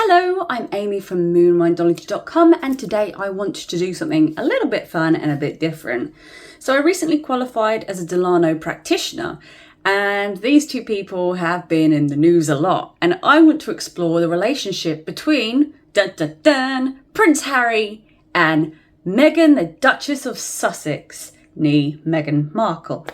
Hello, I'm Amy from moonmindology.com, and today I want to do something a little bit fun and a bit different. So I recently qualified as a Dilanu practitioner, and these two people have been in the news a lot, and I want to explore the relationship between Prince Harry and Meghan, the Duchess of Sussex, nee Meghan Markle.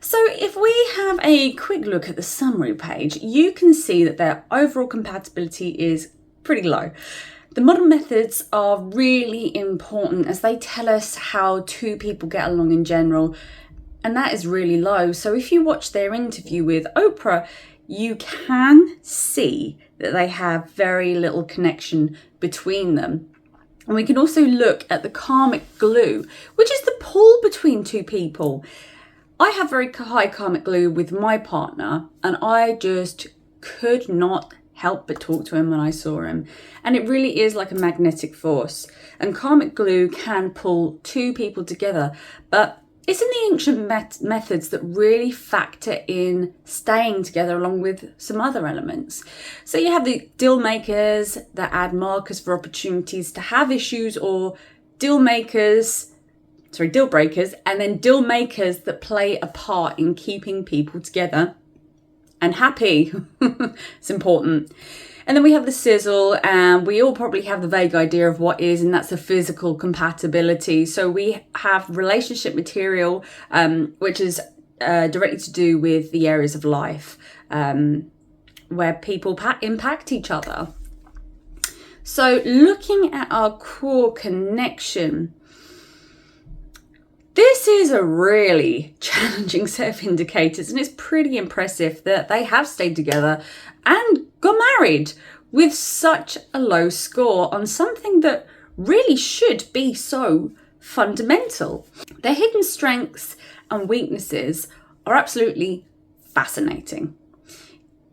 So if we have a quick look at the summary page, you can see that their overall compatibility is pretty low. The modern methods are really important as they tell us how two people get along in general, and that is really low. So if you watch their interview with Oprah, you can see that they have very little connection between them. And we can also look at the karmic glue, which is the pull between two people. I have very high karmic glue with my partner, and I just could not help but talk to him when I saw him. And it really is like a magnetic force. And karmic glue can pull two people together, but it's in the ancient methods that really factor in staying together along with some other elements. So you have the deal makers that add markers for opportunities to have issues, or deal breakers, and then deal makers that play a part in keeping people together and happy. It's important. And then we have the sizzle, and we all probably have the vague idea of what is, and that's the physical compatibility. So we have relationship material, which is directly to do with the areas of life where people impact each other. So looking at our core connection, this is a really challenging set of indicators, and it's pretty impressive that they have stayed together and got married with such a low score on something that really should be so fundamental. Their hidden strengths and weaknesses are absolutely fascinating,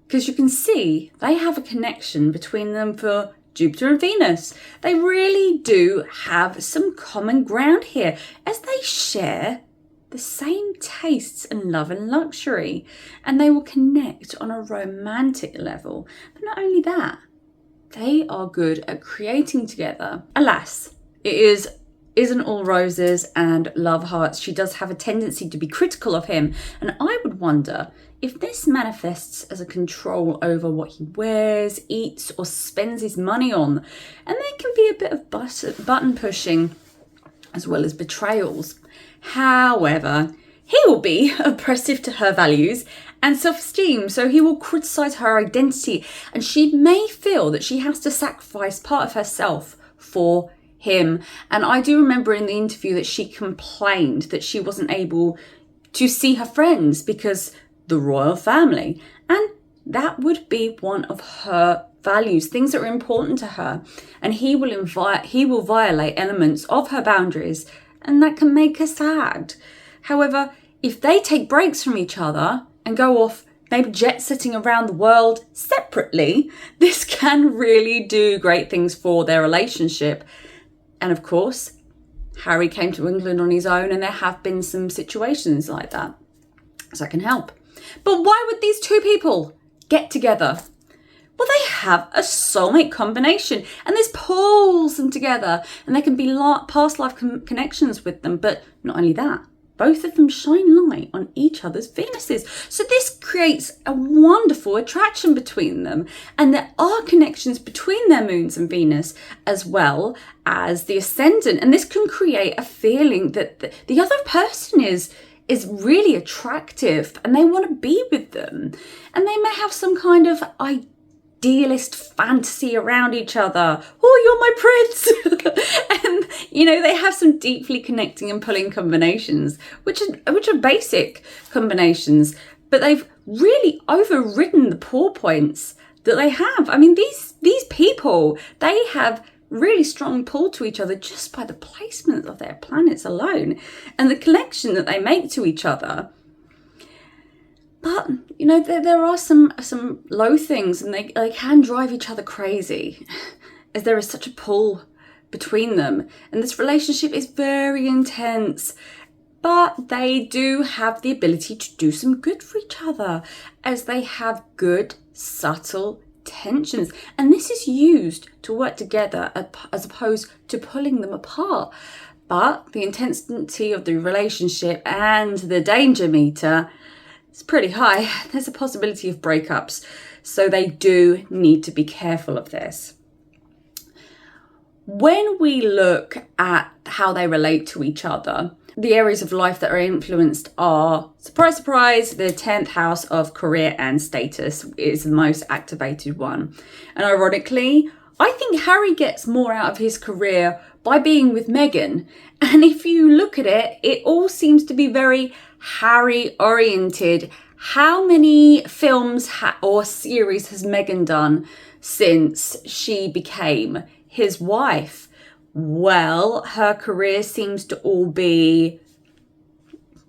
because you can see they have a connection between them for Jupiter and Venus. They really do have some common ground here, as they share the same tastes in love and luxury, and they will connect on a romantic level. But not only that, they are good at creating together. Alas, it isn't all roses and love hearts. She does have a tendency to be critical of him, and I would wonder if this manifests as a control over what he wears, eats, or spends his money on. And there can be a bit of button pushing as well as betrayals. However, he will be oppressive to her values and self-esteem, so he will criticize her identity, and she may feel that she has to sacrifice part of herself for him. And I do remember in the interview that she complained that she wasn't able to see her friends because the royal family, and that would be one of her values, things that are important to her, and he will violate elements of her boundaries, and that can make her sad. However, if they take breaks from each other and go off maybe jet setting around the world separately, this can really do great things for their relationship. And of course, Harry came to England on his own, and there have been some situations like that, so it can help. But why would these two people get together? Well, they have a soulmate combination, and this pulls them together, and there can be past life connections with them. But not only that, both of them shine light on each other's Venuses. So this creates a wonderful attraction between them, and there are connections between their moons and Venus as well as the ascendant, and this can create a feeling that the other person is really attractive and they want to be with them, and they may have some kind of idealist fantasy around each other. Oh, you're my prince. And they have some deeply connecting and pulling combinations, which are basic combinations, but they've really overridden the poor points that they have. I mean, these people, they have really strong pull to each other just by the placement of their planets alone and the connection that they make to each other. But there are some low things, and they can drive each other crazy, as there is such a pull between them, and this relationship is very intense. But they do have the ability to do some good for each other, as they have good, subtle tensions. And this is used to work together as opposed to pulling them apart. But the intensity of the relationship and the danger meter is pretty high. There's a possibility of breakups. So they do need to be careful of this. When we look at how they relate to each other, the areas of life that are influenced are, surprise, surprise, the 10th house of career and status is the most activated one. And ironically, I think Harry gets more out of his career by being with Meghan. And if you look at it, it all seems to be very Harry oriented. How many films or series has Meghan done since she became his wife? Well, her career seems to all be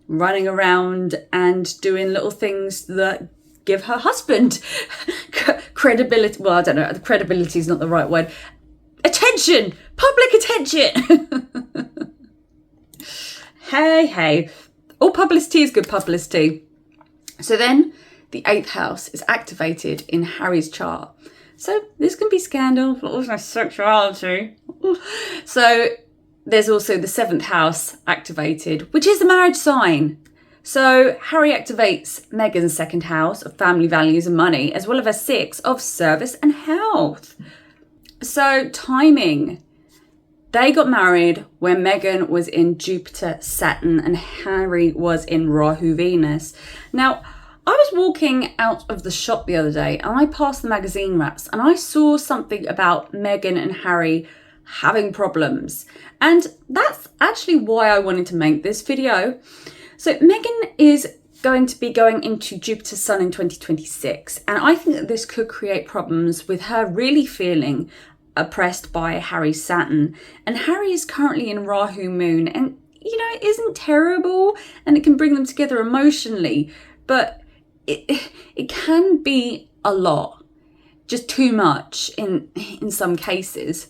running around and doing little things that give her husband credibility. Well, I don't know, credibility is not the right word. Attention, public attention. Hey, all publicity is good publicity. So then the 8th house is activated in Harry's chart. So this can be scandal, but also sexuality. So there's also the 7th house activated, which is the marriage sign. So Harry activates Meghan's 2nd house of family values and money, as well as a 6 of service and health. So timing. They got married when Meghan was in Jupiter, Saturn, and Harry was in Rahu, Venus. Now, I was walking out of the shop the other day and I passed the magazine wraps and I saw something about Meghan and Harry having problems. And that's actually why I wanted to make this video. So Meghan is going to be going into Jupiter Sun in 2026. And I think that this could create problems with her really feeling oppressed by Harry's Saturn. And Harry is currently in Rahu Moon and, it isn't terrible and it can bring them together emotionally. But it can be a lot, just too much in some cases.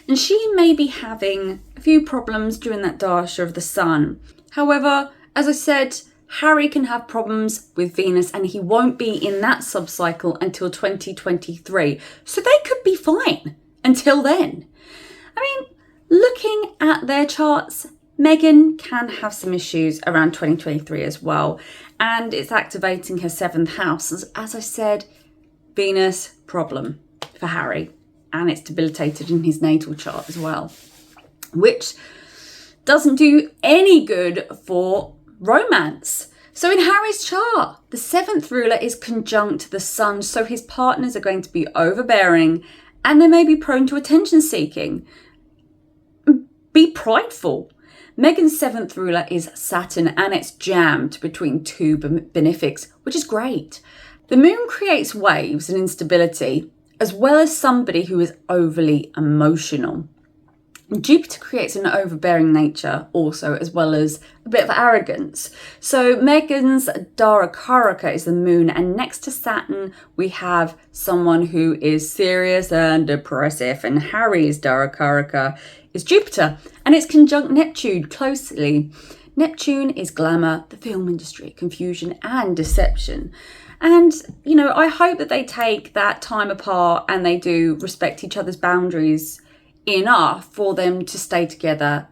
And she may be having a few problems during that dasha of the sun. However, as I said, Harry can have problems with Venus and he won't be in that subcycle until 2023. So they could be fine until then. I mean, looking at their charts, Meghan can have some issues around 2023 as well. And it's activating her 7th house. As I said, Venus problem for Harry. And it's debilitated in his natal chart as well. Which doesn't do any good for romance. So in Harry's chart, the 7th ruler is conjunct the sun. So his partners are going to be overbearing. And they may be prone to attention seeking. Be prideful. Meghan's 7th ruler is Saturn and it's jammed between two benefics, which is great. The moon creates waves and instability, as well as somebody who is overly emotional. Jupiter creates an overbearing nature also, as well as a bit of arrogance. So Meghan's Dara Karaka is the moon, and next to Saturn, we have someone who is serious and depressive, and Harry's Dara Karaka is Jupiter, and it's conjunct Neptune closely. Neptune is glamour, the film industry, confusion and deception. And, I hope that they take that time apart and they do respect each other's boundaries enough for them to stay together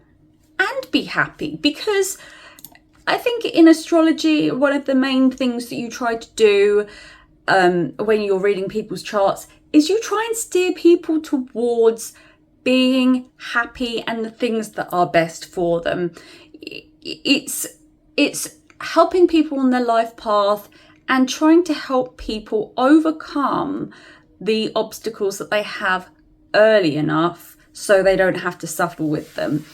and be happy. Because I think in astrology, one of the main things that you try to do when you're reading people's charts is you try and steer people towards being happy and the things that are best for them. It's helping people on their life path and trying to help people overcome the obstacles that they have early enough so they don't have to suffer with them.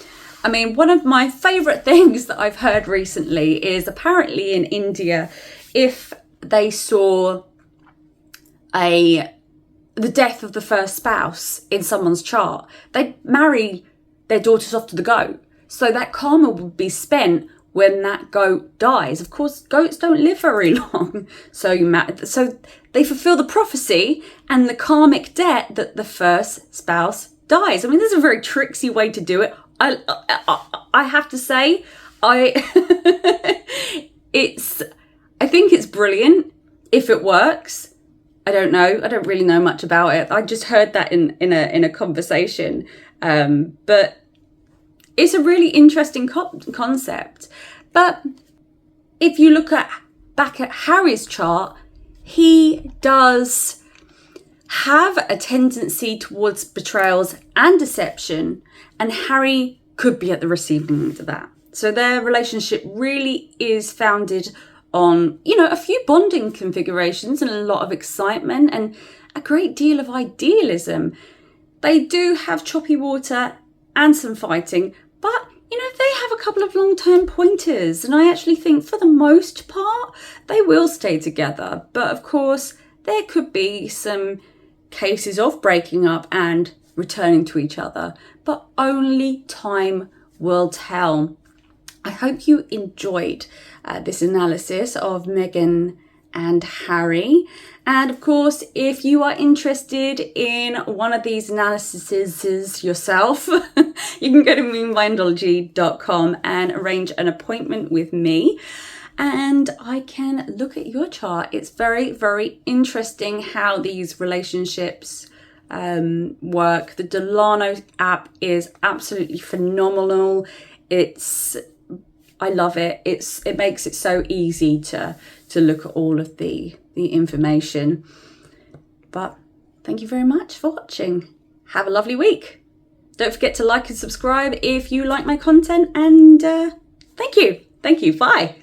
I mean, one of my favourite things that I've heard recently is apparently in India, if they saw the death of the first spouse in someone's chart, they'd marry their daughters off to the goat. So that karma would be spent when that goat dies. Of course, goats don't live very long. So they fulfill the prophecy and the karmic debt that the first spouse dies. I mean, this is a very tricksy way to do it. I have to say, I think it's brilliant if it works. I don't know. I don't really know much about it. I just heard that in a conversation. But it's a really interesting concept. But if you look back at Harry's chart, he does have a tendency towards betrayals and deception, and Harry could be at the receiving end of that. So their relationship really is founded on, a few bonding configurations and a lot of excitement and a great deal of idealism. They do have choppy water and some fighting, but they have a couple of long-term pointers, and I actually think for the most part they will stay together. But of course, there could be some cases of breaking up and returning to each other, but only time will tell. I hope you enjoyed this analysis of Meghan and Harry. And of course, if you are interested in one of these analyses yourself, you can go to moonbindology.com and arrange an appointment with me. And I can look at your chart. It's very, very interesting how these relationships work. The Dilanu app is absolutely phenomenal. I love it. It makes it so easy to look at all of the information. But thank you very much for watching. Have a lovely week. Don't forget to like and subscribe if you like my content, and thank you. Bye.